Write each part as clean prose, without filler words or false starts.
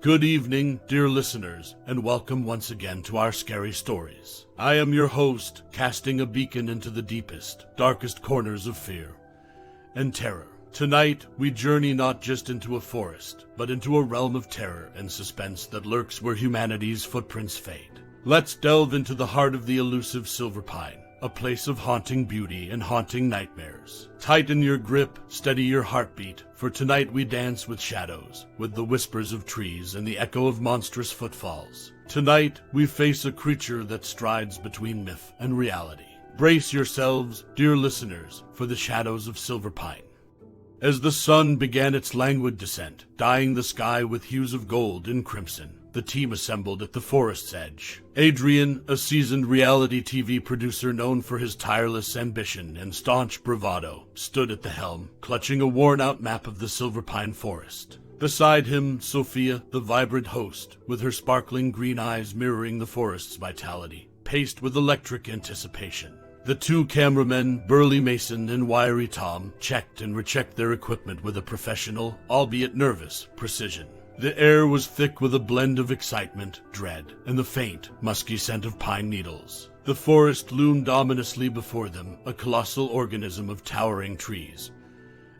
Good evening, dear listeners, and welcome once again to our scary stories. I am your host, casting a beacon into the deepest, darkest corners of fear and terror. Tonight, we journey not just into a forest, but into a realm of terror and suspense that lurks where humanity's footprints fade. Let's delve into the heart of the elusive Silverpine, a place of haunting beauty and haunting nightmares. Tighten your grip, steady your heartbeat, for tonight we dance with shadows, with the whispers of trees and the echo of monstrous footfalls. Tonight, we face a creature that strides between myth and reality. Brace yourselves, dear listeners, for the Shadows of Silverpine. As the sun began its languid descent, dyeing the sky with hues of gold and crimson, the team assembled at the forest's edge. Adrian, a seasoned reality TV producer known for his tireless ambition and staunch bravado, stood at the helm, clutching a worn-out map of the Silverpine Forest. Beside him, Sophia, the vibrant host, with her sparkling green eyes mirroring the forest's vitality, paced with electric anticipation. The two cameramen, Burly Mason and Wiry Tom, checked and rechecked their equipment with a professional, albeit nervous, precision. The air was thick with a blend of excitement, dread, and the faint, musky scent of pine needles. The forest loomed ominously before them, a colossal organism of towering trees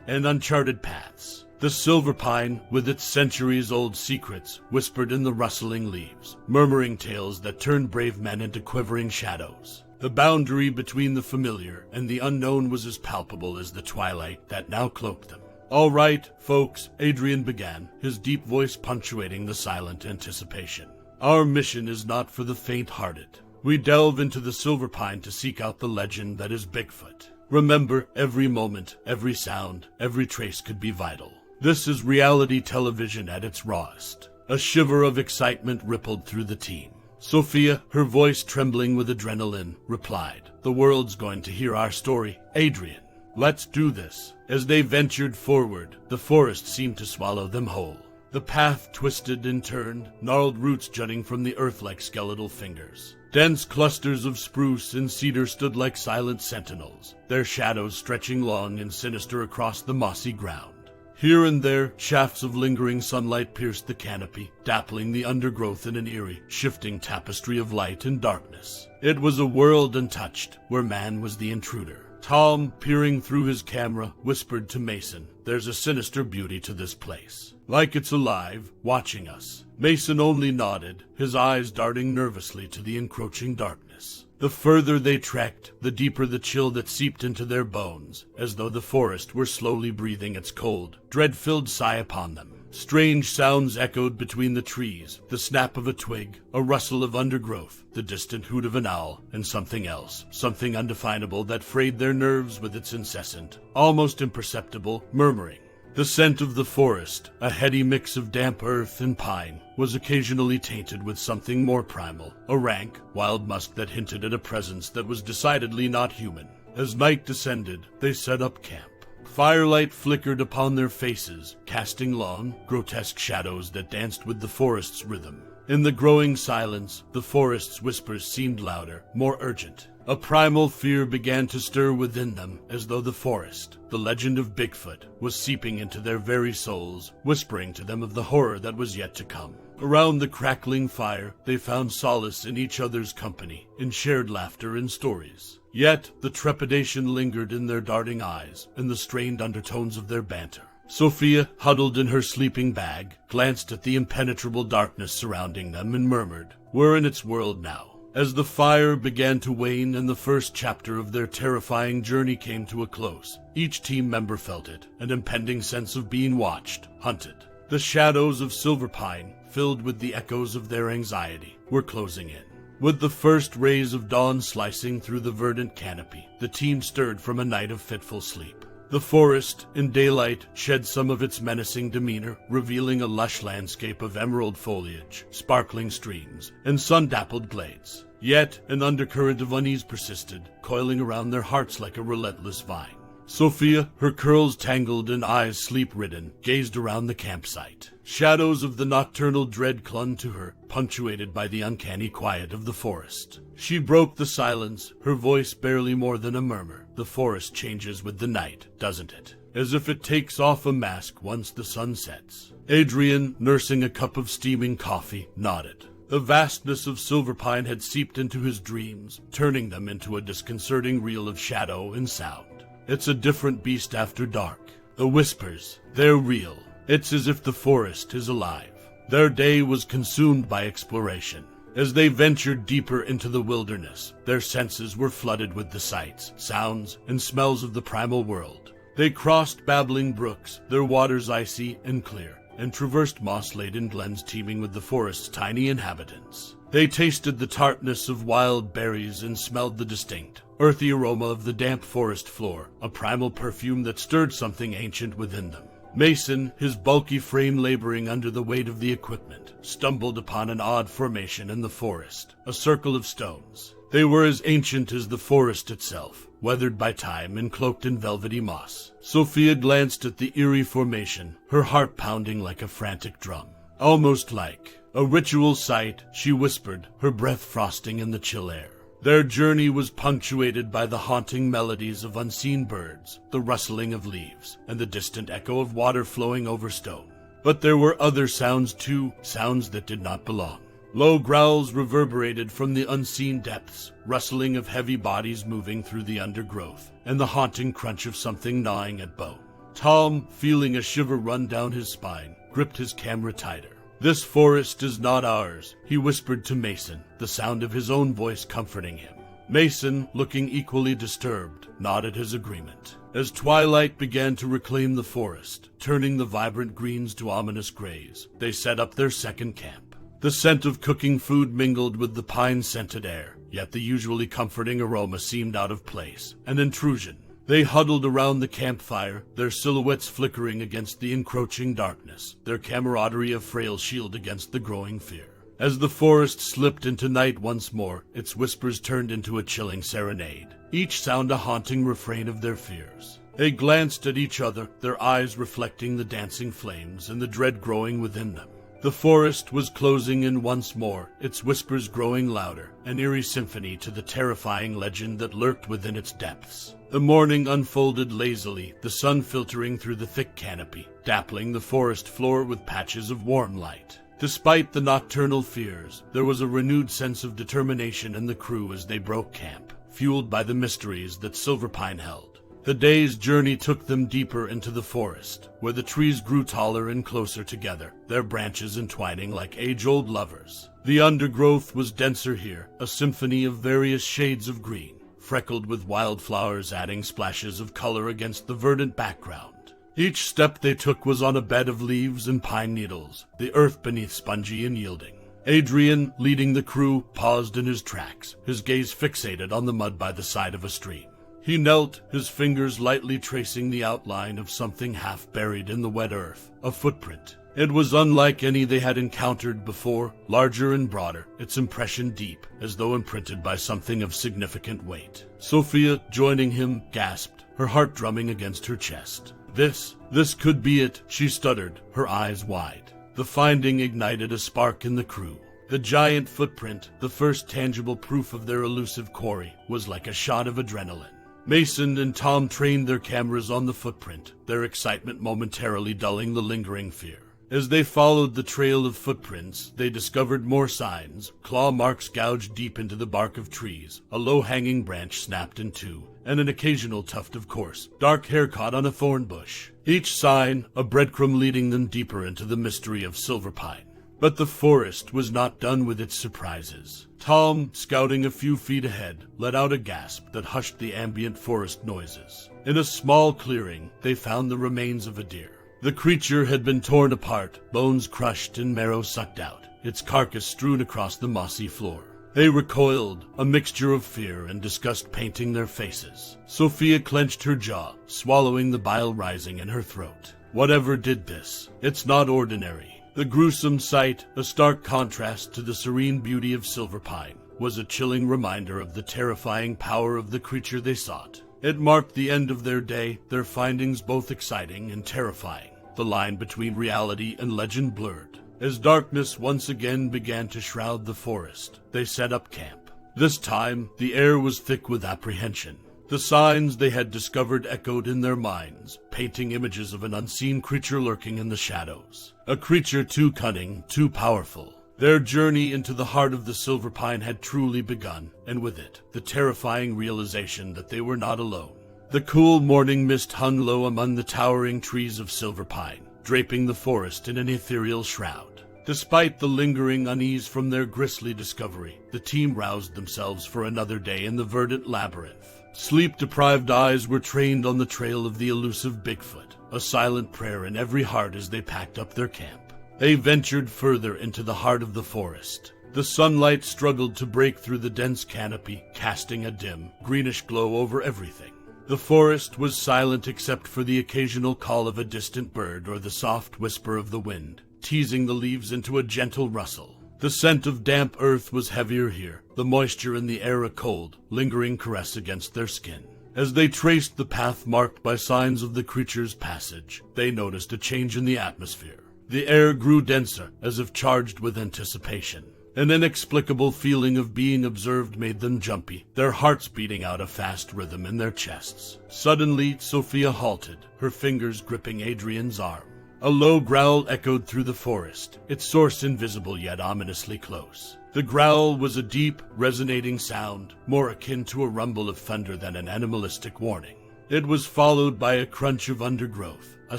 and uncharted paths. The Silverpine, with its centuries-old secrets, whispered in the rustling leaves, murmuring tales that turned brave men into quivering shadows. The boundary between the familiar and the unknown was as palpable as the twilight that now cloaked them. "All right, folks," Adrian began, his deep voice punctuating the silent anticipation. "Our mission is not for the faint-hearted. We delve into the Silverpine to seek out the legend that is Bigfoot. Remember, every moment, every sound, every trace could be vital. This is reality television at its rawest." A shiver of excitement rippled through the team. Sophia, her voice trembling with adrenaline, replied, "The world's going to hear our story, Adrian. Let's do this." As they ventured forward, the forest seemed to swallow them whole. The path twisted and turned, gnarled roots jutting from the earth like skeletal fingers. Dense clusters of spruce and cedar stood like silent sentinels, their shadows stretching long and sinister across the mossy ground. Here and there, shafts of lingering sunlight pierced the canopy, dappling the undergrowth in an eerie, shifting tapestry of light and darkness. It was a world untouched, where man was the intruder. Tom, peering through his camera, whispered to Mason, "There's a sinister beauty to this place. Like it's alive, watching us." Mason only nodded, his eyes darting nervously to the encroaching darkness. The further they trekked, the deeper the chill that seeped into their bones, as though the forest were slowly breathing its cold, dread-filled sigh upon them. Strange sounds echoed between the trees, the snap of a twig, a rustle of undergrowth, the distant hoot of an owl, and something else, something undefinable that frayed their nerves with its incessant, almost imperceptible, murmuring. The scent of the forest, a heady mix of damp earth and pine, was occasionally tainted with something more primal, a rank, wild musk that hinted at a presence that was decidedly not human. As night descended, they set up camp. Firelight flickered upon their faces, casting long, grotesque shadows that danced with the forest's rhythm. In the growing silence, the forest's whispers seemed louder, more urgent. A primal fear began to stir within them, as though the forest, the legend of Bigfoot, was seeping into their very souls, whispering to them of the horror that was yet to come. Around the crackling fire, they found solace in each other's company, in shared laughter and stories. Yet, the trepidation lingered in their darting eyes, and the strained undertones of their banter. Sophia, huddled in her sleeping bag, glanced at the impenetrable darkness surrounding them and murmured, "We're in its world now." As the fire began to wane and the first chapter of their terrifying journey came to a close, each team member felt it, an impending sense of being watched, hunted. The shadows of Silverpine, filled with the echoes of their anxiety, were closing in. With the first rays of dawn slicing through the verdant canopy, the team stirred from a night of fitful sleep. The forest, in daylight, shed some of its menacing demeanor, revealing a lush landscape of emerald foliage, sparkling streams, and sun-dappled glades. Yet, an undercurrent of unease persisted, coiling around their hearts like a relentless vine. Sophia, her curls tangled and eyes sleep-ridden, gazed around the campsite. Shadows of the nocturnal dread clung to her, punctuated by the uncanny quiet of the forest. She broke the silence, her voice barely more than a murmur. "The forest changes with the night, doesn't it? As if it takes off a mask once the sun sets. Adrian, nursing a cup of steaming coffee, nodded. The vastness of Silverpine had seeped into his dreams, turning them into a disconcerting reel of shadow and sound. It's a different beast after dark. The whispers, they're real. It's as if the forest is alive. Their day was consumed by exploration. As they ventured deeper into the wilderness, their senses were flooded with the sights, sounds, and smells of the primal world. They crossed babbling brooks, their waters icy and clear, and traversed moss-laden glens teeming with the forest's tiny inhabitants. They tasted the tartness of wild berries and smelled the distinct, earthy aroma of the damp forest floor, a primal perfume that stirred something ancient within them. Mason, his bulky frame laboring under the weight of the equipment, stumbled upon an odd formation in the forest, a circle of stones. They were as ancient as the forest itself, weathered by time and cloaked in velvety moss. Sophia glanced at the eerie formation, her heart pounding like a frantic drum. Almost like a ritual sight, she whispered, her breath frosting in the chill air. Their journey was punctuated by the haunting melodies of unseen birds, the rustling of leaves, and the distant echo of water flowing over stone. But there were other sounds too, sounds that did not belong. Low growls reverberated from the unseen depths, rustling of heavy bodies moving through the undergrowth, and the haunting crunch of something gnawing at bone. Tom, feeling a shiver run down his spine, gripped his camera tighter. "This forest is not ours," he whispered to Mason, the sound of his own voice comforting him. Mason, looking equally disturbed, nodded his agreement. As twilight began to reclaim the forest, turning the vibrant greens to ominous grays, they set up their second camp. The scent of cooking food mingled with the pine-scented air, yet the usually comforting aroma seemed out of place, an intrusion. They huddled around the campfire, their silhouettes flickering against the encroaching darkness, their camaraderie a frail shield against the growing fear. As the forest slipped into night once more, its whispers turned into a chilling serenade, each sound a haunting refrain of their fears. They glanced at each other, their eyes reflecting the dancing flames and the dread growing within them. The forest was closing in once more, its whispers growing louder, an eerie symphony to the terrifying legend that lurked within its depths. The morning unfolded lazily, the sun filtering through the thick canopy, dappling the forest floor with patches of warm light. Despite the nocturnal fears, there was a renewed sense of determination in the crew as they broke camp, fueled by the mysteries that Silverpine held. The day's journey took them deeper into the forest, where the trees grew taller and closer together, their branches entwining like age-old lovers. The undergrowth was denser here, a symphony of various shades of green, freckled with wildflowers adding splashes of color against the verdant background. Each step they took was on a bed of leaves and pine needles, the earth beneath spongy and yielding. Adrian, leading the crew, paused in his tracks, his gaze fixated on the mud by the side of a stream. He knelt, his fingers lightly tracing the outline of something half buried in the wet earth, a footprint. It was unlike any they had encountered before, larger and broader, its impression deep, as though imprinted by something of significant weight. Sophia, joining him, gasped, her heart drumming against her chest. This could be it, she stuttered, her eyes wide. The finding ignited a spark in the crew. The giant footprint, the first tangible proof of their elusive quarry, was like a shot of adrenaline. Mason and Tom trained their cameras on the footprint, their excitement momentarily dulling the lingering fear. As they followed the trail of footprints, they discovered more signs, claw marks gouged deep into the bark of trees, a low-hanging branch snapped in two, and an occasional tuft of coarse, dark hair caught on a thorn bush. Each sign, a breadcrumb leading them deeper into the mystery of Silverpine. But the forest was not done with its surprises. Tom, scouting a few feet ahead, let out a gasp that hushed the ambient forest noises. In a small clearing, they found the remains of a deer. The creature had been torn apart, bones crushed and marrow sucked out, its carcass strewn across the mossy floor. They recoiled, a mixture of fear and disgust painting their faces. Sophia clenched her jaw, swallowing the bile rising in her throat. Whatever did this, it's not ordinary. The gruesome sight, a stark contrast to the serene beauty of Silverpine, was a chilling reminder of the terrifying power of the creature they sought. It marked the end of their day, their findings both exciting and terrifying, the line between reality and legend blurred. As darkness once again began to shroud the forest, they set up camp. This time, the air was thick with apprehension. The signs they had discovered echoed in their minds, painting images of an unseen creature lurking in the shadows. A creature too cunning, too powerful. Their journey into the heart of the Silverpine had truly begun, and with it, the terrifying realization that they were not alone. The cool morning mist hung low among the towering trees of Silverpine, draping the forest in an ethereal shroud. Despite the lingering unease from their grisly discovery, the team roused themselves for another day in the verdant labyrinth. Sleep-deprived eyes were trained on the trail of the elusive Bigfoot, a silent prayer in every heart as they packed up their camp. They ventured further into the heart of the forest. The sunlight struggled to break through the dense canopy, casting a dim, greenish glow over everything. The forest was silent except for the occasional call of a distant bird or the soft whisper of the wind, teasing the leaves into a gentle rustle. The scent of damp earth was heavier here, the moisture in the air a cold, lingering caress against their skin. As they traced the path marked by signs of the creature's passage, they noticed a change in the atmosphere. The air grew denser, as if charged with anticipation. An inexplicable feeling of being observed made them jumpy, their hearts beating out a fast rhythm in their chests. Suddenly, Sophia halted, her fingers gripping Adrian's arm. A low growl echoed through the forest, its source invisible yet ominously close. The growl was a deep, resonating sound, more akin to a rumble of thunder than an animalistic warning. It was followed by a crunch of undergrowth, a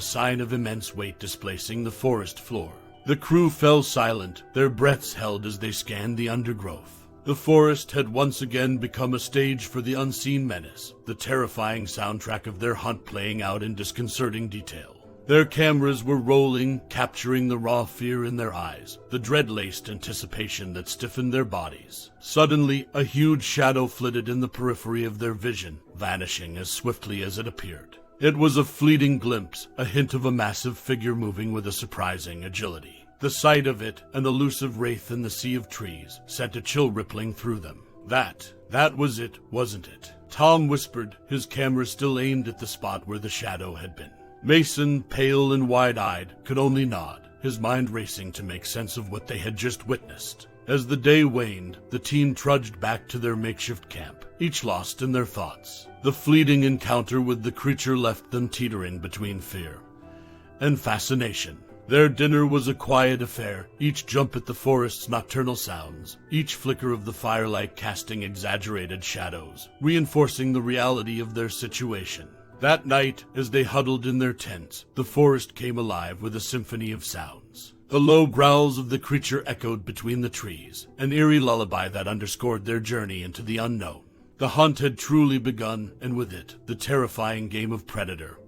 sign of immense weight displacing the forest floor. The crew fell silent, their breaths held as they scanned the undergrowth. The forest had once again become a stage for the unseen menace, the terrifying soundtrack of their hunt playing out in disconcerting detail. Their cameras were rolling, capturing the raw fear in their eyes, the dread-laced anticipation that stiffened their bodies. Suddenly, a huge shadow flitted in the periphery of their vision, vanishing as swiftly as it appeared. It was a fleeting glimpse, a hint of a massive figure moving with a surprising agility. The sight of it, an elusive wraith in the sea of trees, sent a chill rippling through them. That was it, wasn't it? Tom whispered, his camera still aimed at the spot where the shadow had been. Mason, pale and wide-eyed, could only nod, his mind racing to make sense of what they had just witnessed. As the day waned, the team trudged back to their makeshift camp, each lost in their thoughts. The fleeting encounter with the creature left them teetering between fear and fascination. Their dinner was a quiet affair, each jump at the forest's nocturnal sounds, each flicker of the firelight casting exaggerated shadows, reinforcing the reality of their situation. That night, as they huddled in their tents, the forest came alive with a symphony of sounds. The low growls of the creature echoed between the trees, an eerie lullaby that underscored their journey into the unknown. The hunt had truly begun, and with it, the terrifying game of predator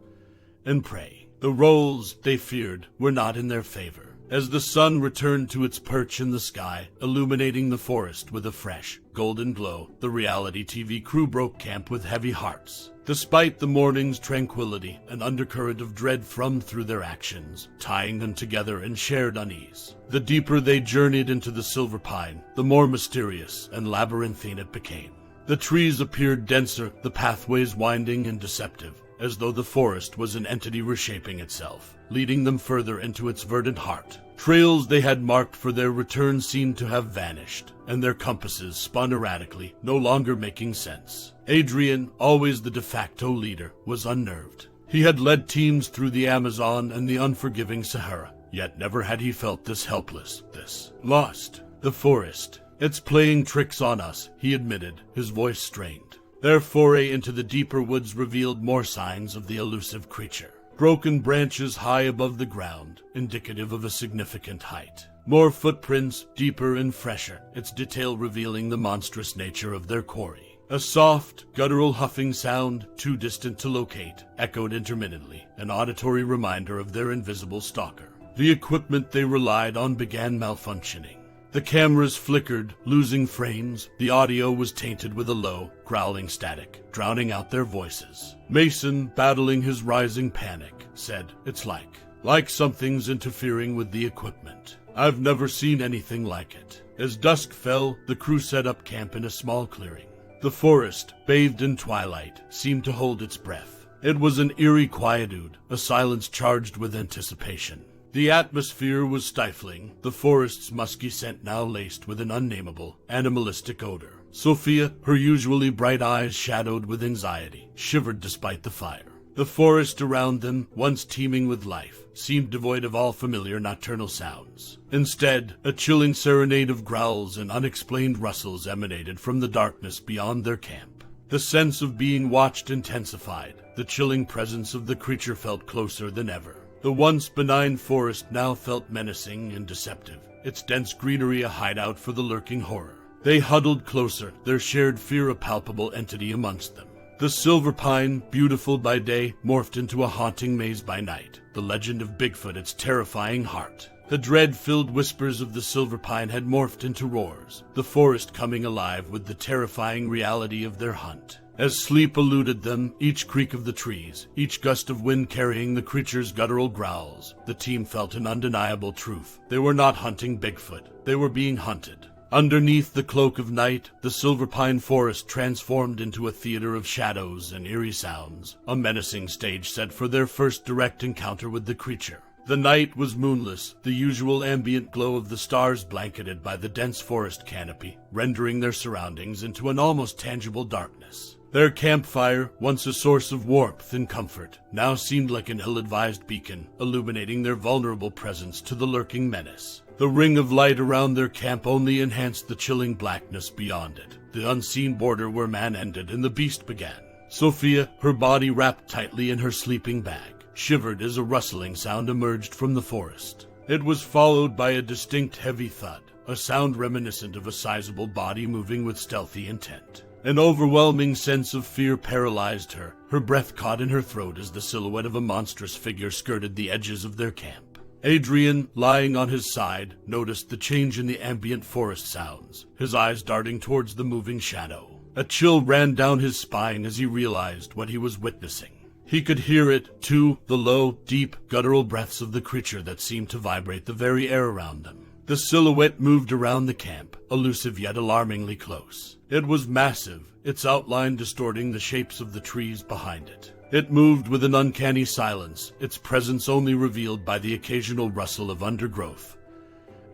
and prey. The roles, they feared, were not in their favor. As the sun returned to its perch in the sky, illuminating the forest with a fresh, golden glow, the reality TV crew broke camp with heavy hearts. Despite the morning's tranquility, an undercurrent of dread thrummed through their actions, tying them together in shared unease. The deeper they journeyed into the Silverpine, the more mysterious and labyrinthine it became. The trees appeared denser, the pathways winding and deceptive, as though the forest was an entity reshaping itself, leading them further into its verdant heart. Trails they had marked for their return seemed to have vanished, and their compasses spun erratically, no longer making sense. Adrian, always the de facto leader, was unnerved. He had led teams through the Amazon and the unforgiving Sahara, yet never had he felt this helpless, this lost. The forest, it's playing tricks on us, he admitted, his voice strained. Their foray into the deeper woods revealed more signs of the elusive creature. Broken branches high above the ground, indicative of a significant height. More footprints, deeper and fresher, its detail revealing the monstrous nature of their quarry. A soft, guttural huffing sound, too distant to locate, echoed intermittently, an auditory reminder of their invisible stalker. The equipment they relied on began malfunctioning. The cameras flickered, losing frames. The audio was tainted with a low, growling static, drowning out their voices. Mason, battling his rising panic, said, "It's like something's interfering with the equipment. I've never seen anything like it." As dusk fell, the crew set up camp in a small clearing. The forest, bathed in twilight, seemed to hold its breath. It was an eerie quietude, a silence charged with anticipation. The atmosphere was stifling, the forest's musky scent now laced with an unnameable, animalistic odor. Sophia, her usually bright eyes shadowed with anxiety, shivered despite the fire. The forest around them, once teeming with life, seemed devoid of all familiar nocturnal sounds. Instead, a chilling serenade of growls and unexplained rustles emanated from the darkness beyond their camp. The sense of being watched intensified. The chilling presence of the creature felt closer than ever. The once benign forest now felt menacing and deceptive, its dense greenery a hideout for the lurking horror. They huddled closer, their shared fear a palpable entity amongst them. The Silverpine, beautiful by day, morphed into a haunting maze by night, the legend of Bigfoot its terrifying heart. The dread-filled whispers of the Silverpine had morphed into roars, the forest coming alive with the terrifying reality of their hunt. As sleep eluded them, each creak of the trees, each gust of wind carrying the creature's guttural growls, the team felt an undeniable truth. They were not hunting Bigfoot, they were being hunted. Underneath the cloak of night, the Silverpine Forest transformed into a theater of shadows and eerie sounds, a menacing stage set for their first direct encounter with the creature. The night was moonless, the usual ambient glow of the stars blanketed by the dense forest canopy, rendering their surroundings into an almost tangible darkness. Their campfire, once a source of warmth and comfort, now seemed like an ill-advised beacon, illuminating their vulnerable presence to the lurking menace. The ring of light around their camp only enhanced the chilling blackness beyond it, the unseen border where man ended and the beast began. Sophia, her body wrapped tightly in her sleeping bag, shivered as a rustling sound emerged from the forest. It was followed by a distinct heavy thud, a sound reminiscent of a sizable body moving with stealthy intent. An overwhelming sense of fear paralyzed her, her breath caught in her throat as the silhouette of a monstrous figure skirted the edges of their camp. Adrian, lying on his side, noticed the change in the ambient forest sounds, his eyes darting towards the moving shadow. A chill ran down his spine as he realized what he was witnessing. He could hear it, too, the low, deep, guttural breaths of the creature that seemed to vibrate the very air around them. The silhouette moved around the camp, elusive yet alarmingly close. It was massive, its outline distorting the shapes of the trees behind it. It moved with an uncanny silence, its presence only revealed by the occasional rustle of undergrowth,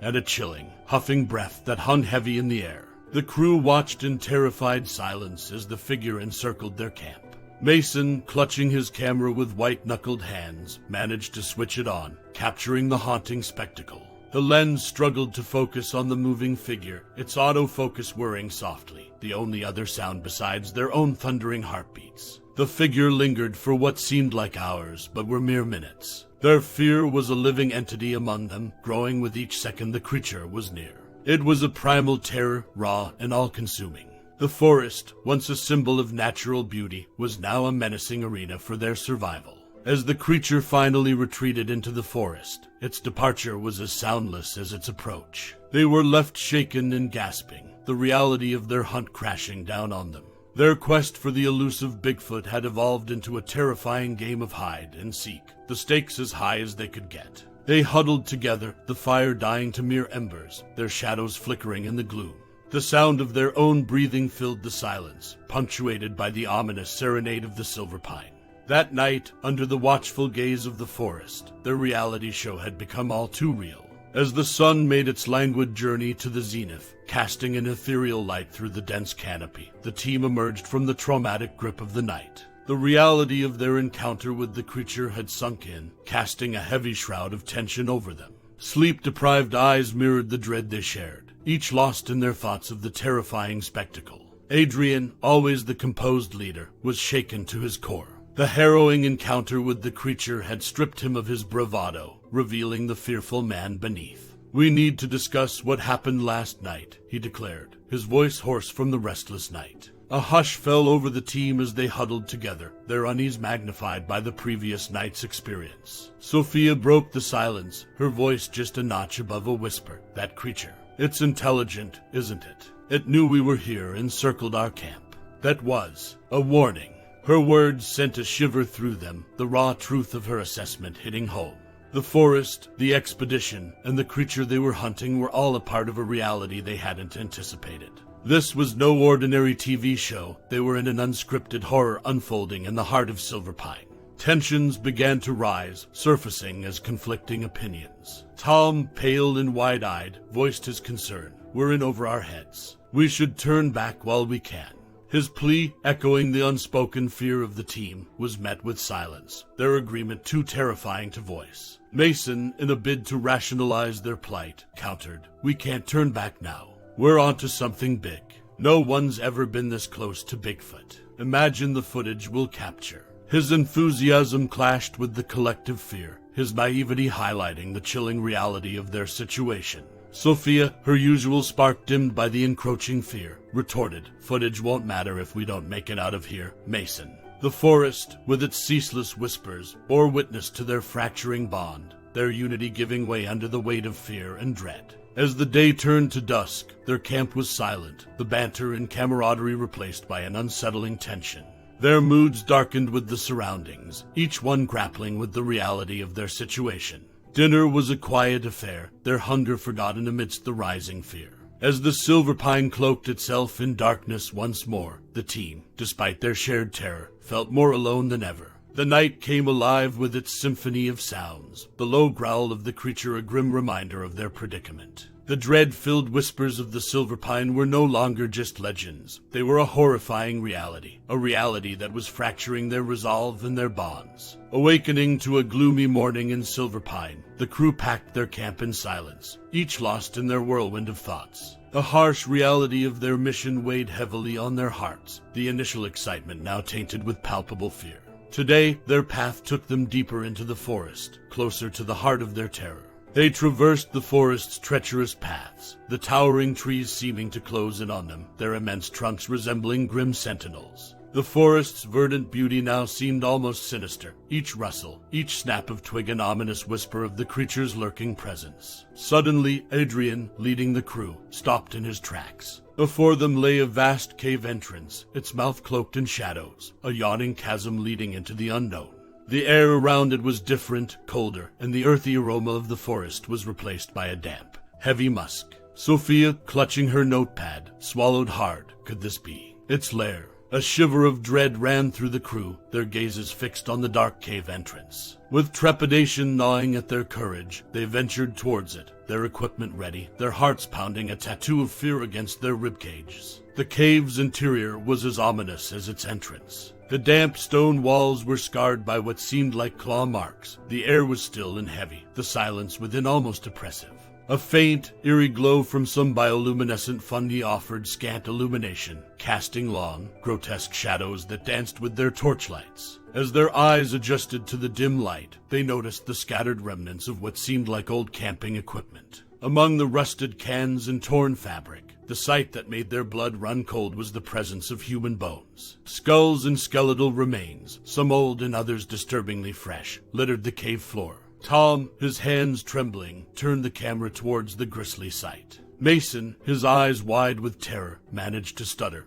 and a chilling, huffing breath that hung heavy in the air. The crew watched in terrified silence as the figure encircled their camp. Mason, clutching his camera with white-knuckled hands, managed to switch it on, capturing the haunting spectacle. The lens struggled to focus on the moving figure, its autofocus whirring softly, the only other sound besides their own thundering heartbeats. The figure lingered for what seemed like hours, but were mere minutes. Their fear was a living entity among them, growing with each second the creature was near. It was a primal terror, raw and all-consuming. The forest, once a symbol of natural beauty, was now a menacing arena for their survival. As the creature finally retreated into the forest, its departure was as soundless as its approach. They were left shaken and gasping, the reality of their hunt crashing down on them. Their quest for the elusive Bigfoot had evolved into a terrifying game of hide and seek, the stakes as high as they could get. They huddled together, the fire dying to mere embers, their shadows flickering in the gloom. The sound of their own breathing filled the silence, punctuated by the ominous serenade of the Silverpine. That night, under the watchful gaze of the forest, their reality show had become all too real. As the sun made its languid journey to the zenith, casting an ethereal light through the dense canopy, the team emerged from the traumatic grip of the night. The reality of their encounter with the creature had sunk in, casting a heavy shroud of tension over them. Sleep-deprived eyes mirrored the dread they shared, each lost in their thoughts of the terrifying spectacle. Adrian, always the composed leader, was shaken to his core. The harrowing encounter with the creature had stripped him of his bravado, revealing the fearful man beneath. "We need to discuss what happened last night," he declared, his voice hoarse from the restless night. A hush fell over the team as they huddled together, their unease magnified by the previous night's experience. Sophia broke the silence, her voice just a notch above a whisper. "That creature. It's intelligent, isn't it? It knew we were here and circled our camp. That was a warning." Her words sent a shiver through them, the raw truth of her assessment hitting home. The forest, the expedition, and the creature they were hunting were all a part of a reality they hadn't anticipated. This was no ordinary TV show. They were in an unscripted horror unfolding in the heart of Silverpine. Tensions began to rise, surfacing as conflicting opinions. Tom, pale and wide-eyed, voiced his concern. We're in over our heads. We should turn back while we can." His plea, echoing the unspoken fear of the team, was met with silence, their agreement too terrifying to voice. Mason, in a bid to rationalize their plight, countered, "We can't turn back now. We're onto something big. No one's ever been this close to Bigfoot. Imagine the footage we'll capture." His enthusiasm clashed with the collective fear, his naivety highlighting the chilling reality of their situation. Sophia, her usual spark dimmed by the encroaching fear, retorted, "Footage won't matter if we don't make it out of here, Mason." The forest, with its ceaseless whispers, bore witness to their fracturing bond, their unity giving way under the weight of fear and dread. As the day turned to dusk, their camp was silent, the banter and camaraderie replaced by an unsettling tension. Their moods darkened with the surroundings, each one grappling with the reality of their situation. Dinner was a quiet affair, their hunger forgotten amidst the rising fear. As the Silverpine cloaked itself in darkness once more, the team, despite their shared terror, felt more alone than ever. The night came alive with its symphony of sounds, the low growl of the creature a grim reminder of their predicament. The dread-filled whispers of the Silverpine were no longer just legends. They were a horrifying reality, a reality that was fracturing their resolve and their bonds. Awakening to a gloomy morning in Silverpine, the crew packed their camp in silence, each lost in their whirlwind of thoughts. The harsh reality of their mission weighed heavily on their hearts, the initial excitement now tainted with palpable fear. Today, their path took them deeper into the forest, closer to the heart of their terror. They traversed the forest's treacherous paths, the towering trees seeming to close in on them, their immense trunks resembling grim sentinels. The forest's verdant beauty now seemed almost sinister, each rustle, each snap of twig an ominous whisper of the creature's lurking presence. Suddenly, Adrian, leading the crew, stopped in his tracks. Before them lay a vast cave entrance, its mouth cloaked in shadows, a yawning chasm leading into the unknown. The air around it was different, colder, and the earthy aroma of the forest was replaced by a damp, heavy musk. Sophia, clutching her notepad, swallowed hard. Could this be its lair? A shiver of dread ran through the crew, their gazes fixed on the dark cave entrance. With trepidation gnawing at their courage, they ventured towards it, their equipment ready, their hearts pounding a tattoo of fear against their ribcages. The cave's interior was as ominous as its entrance. The damp stone walls were scarred by what seemed like claw marks. The air was still and heavy, the silence within almost oppressive. A faint, eerie glow from some bioluminescent fungi offered scant illumination, casting long, grotesque shadows that danced with their torchlights. As their eyes adjusted to the dim light, they noticed the scattered remnants of what seemed like old camping equipment. Among the rusted cans and torn fabric, the sight that made their blood run cold was the presence of human bones. Skulls and skeletal remains, some old and others disturbingly fresh, littered the cave floor. Tom, his hands trembling, turned the camera towards the grisly sight. Mason, his eyes wide with terror, managed to stutter,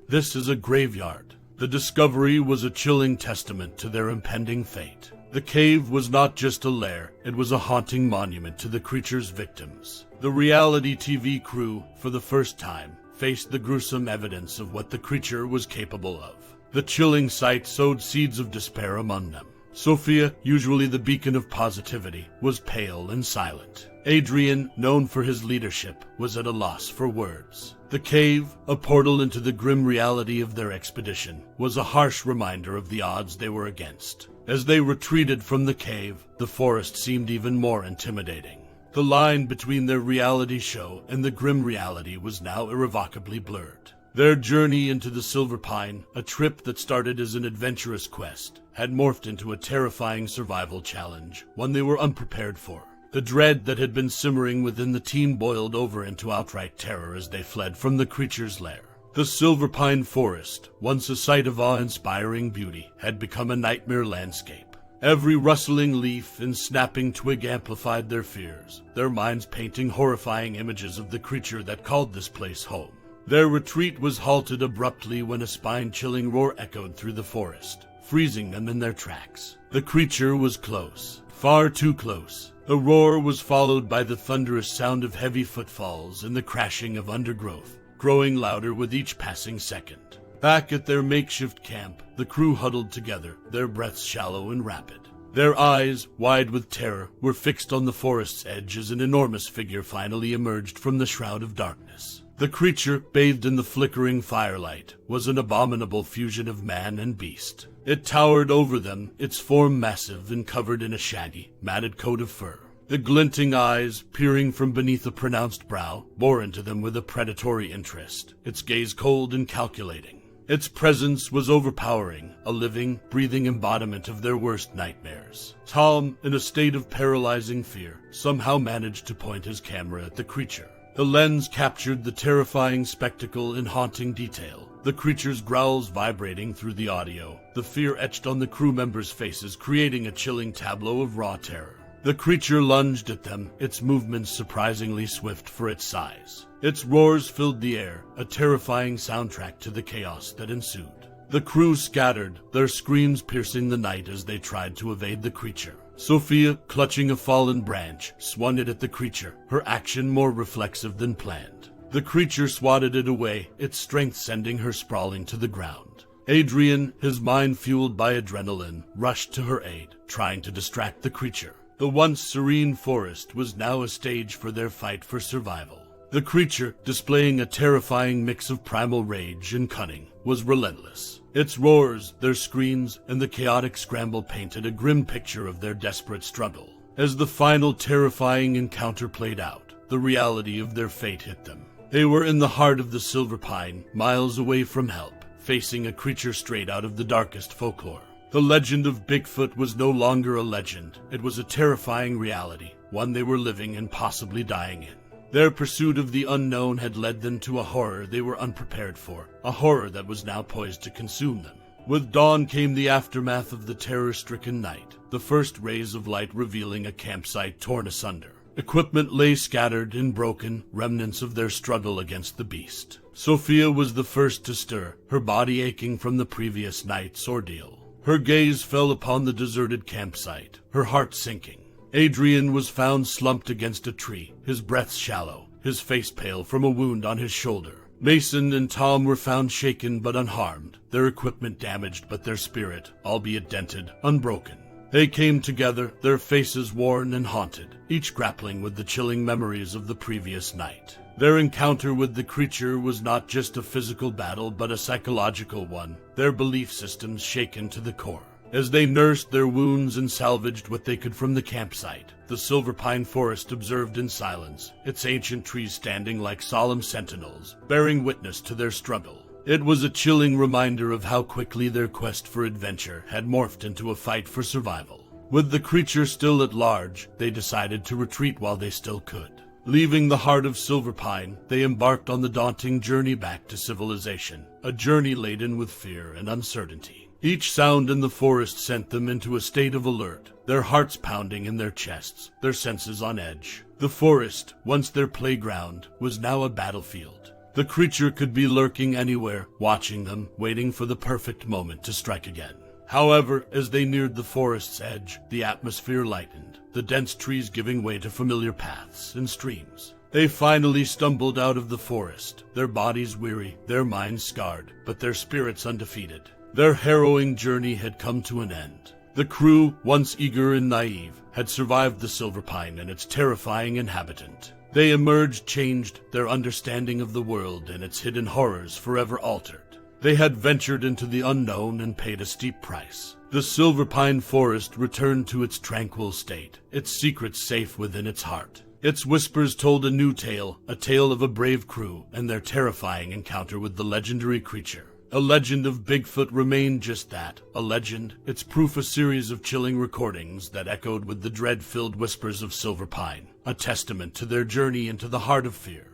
This is a graveyard." The discovery was a chilling testament to their impending fate. The cave was not just a lair, it was a haunting monument to the creature's victims. The reality TV crew, for the first time, faced the gruesome evidence of what the creature was capable of. The chilling sight sowed seeds of despair among them. Sophia, usually the beacon of positivity, was pale and silent. Adrian, known for his leadership, was at a loss for words. The cave, a portal into the grim reality of their expedition, was a harsh reminder of the odds they were against. As they retreated from the cave, the forest seemed even more intimidating. The line between their reality show and the grim reality was now irrevocably blurred. Their journey into the Silverpine, a trip that started as an adventurous quest, had morphed into a terrifying survival challenge, one they were unprepared for. The dread that had been simmering within the team boiled over into outright terror as they fled from the creature's lair. The Silverpine Forest, once a sight of awe-inspiring beauty, had become a nightmare landscape. Every rustling leaf and snapping twig amplified their fears, their minds painting horrifying images of the creature that called this place home. Their retreat was halted abruptly when a spine-chilling roar echoed through the forest, freezing them in their tracks. The creature was close, far too close. The roar was followed by the thunderous sound of heavy footfalls and the crashing of undergrowth, growing louder with each passing second. Back at their makeshift camp, the crew huddled together, their breaths shallow and rapid. Their eyes, wide with terror, were fixed on the forest's edge as an enormous figure finally emerged from the shroud of darkness. The creature, bathed in the flickering firelight, was an abominable fusion of man and beast. It towered over them, its form massive and covered in a shaggy, matted coat of fur. The glinting eyes, peering from beneath a pronounced brow, bore into them with a predatory interest, its gaze cold and calculating. Its presence was overpowering, a living, breathing embodiment of their worst nightmares. Tom, in a state of paralyzing fear, somehow managed to point his camera at the creature. The lens captured the terrifying spectacle in haunting detail, the creature's growls vibrating through the audio, the fear etched on the crew members' faces creating a chilling tableau of raw terror. The creature lunged at them, its movements surprisingly swift for its size. Its roars filled the air, a terrifying soundtrack to the chaos that ensued. The crew scattered, their screams piercing the night as they tried to evade the creature. Sophia, clutching a fallen branch, swung it at the creature, her action more reflexive than planned. The creature swatted it away, its strength sending her sprawling to the ground. Adrian, his mind fueled by adrenaline, rushed to her aid, trying to distract the creature. The once serene forest was now a stage for their fight for survival. The creature, displaying a terrifying mix of primal rage and cunning, was relentless. Its roars, their screams, and the chaotic scramble painted a grim picture of their desperate struggle. As the final terrifying encounter played out, the reality of their fate hit them. They were in the heart of the Silverpine, miles away from help, facing a creature straight out of the darkest folklore. The legend of Bigfoot was no longer a legend. It was a terrifying reality, one they were living and possibly dying in. Their pursuit of the unknown had led them to a horror they were unprepared for, a horror that was now poised to consume them. With dawn came the aftermath of the terror-stricken night, the first rays of light revealing a campsite torn asunder. Equipment lay scattered and broken, remnants of their struggle against the beast. Sophia was the first to stir, her body aching from the previous night's ordeal. Her gaze fell upon the deserted campsite, her heart sinking. Adrian was found slumped against a tree, his breath shallow, his face pale from a wound on his shoulder. Mason and Tom were found shaken but unharmed, their equipment damaged but their spirit, albeit dented, unbroken. They came together, their faces worn and haunted, each grappling with the chilling memories of the previous night. Their encounter with the creature was not just a physical battle but a psychological one, their belief systems shaken to the core. As they nursed their wounds and salvaged what they could from the campsite, the Silverpine Forest observed in silence, its ancient trees standing like solemn sentinels, bearing witness to their struggle. It was a chilling reminder of how quickly their quest for adventure had morphed into a fight for survival. With the creature still at large, they decided to retreat while they still could. Leaving the heart of Silverpine, they embarked on the daunting journey back to civilization, a journey laden with fear and uncertainty. Each sound in the forest sent them into a state of alert, their hearts pounding in their chests, their senses on edge. The forest, once their playground, was now a battlefield. The creature could be lurking anywhere, watching them, waiting for the perfect moment to strike again. However, as they neared the forest's edge, the atmosphere lightened, the dense trees giving way to familiar paths and streams. They finally stumbled out of the forest, their bodies weary, their minds scarred, but their spirits undefeated. Their harrowing journey had come to an end. The crew, once eager and naive, had survived the Silverpine and its terrifying inhabitant. They emerged changed, their understanding of the world and its hidden horrors forever altered. They had ventured into the unknown and paid a steep price. The Silverpine Forest returned to its tranquil state, its secrets safe within its heart. Its whispers told a new tale, a tale of a brave crew and their terrifying encounter with the legendary creature. A legend of Bigfoot remained just that, a legend, its proof a series of chilling recordings that echoed with the dread-filled whispers of Silverpine, a testament to their journey into the heart of fear.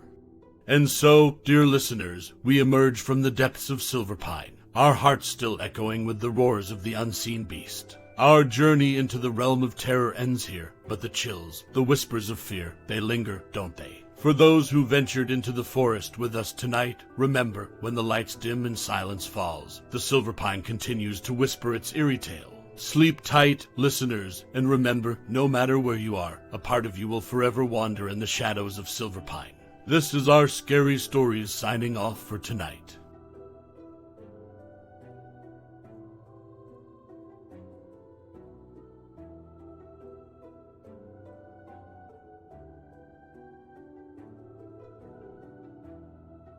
And so, dear listeners, we emerge from the depths of Silverpine, our hearts still echoing with the roars of the unseen beast. Our journey into the realm of terror ends here, but the chills, the whispers of fear, they linger, don't they? For those who ventured into the forest with us tonight, remember, when the lights dim and silence falls, the Silverpine continues to whisper its eerie tale. Sleep tight, listeners, and remember, no matter where you are, a part of you will forever wander in the shadows of Silverpine. This is our Scary Stories signing off for tonight.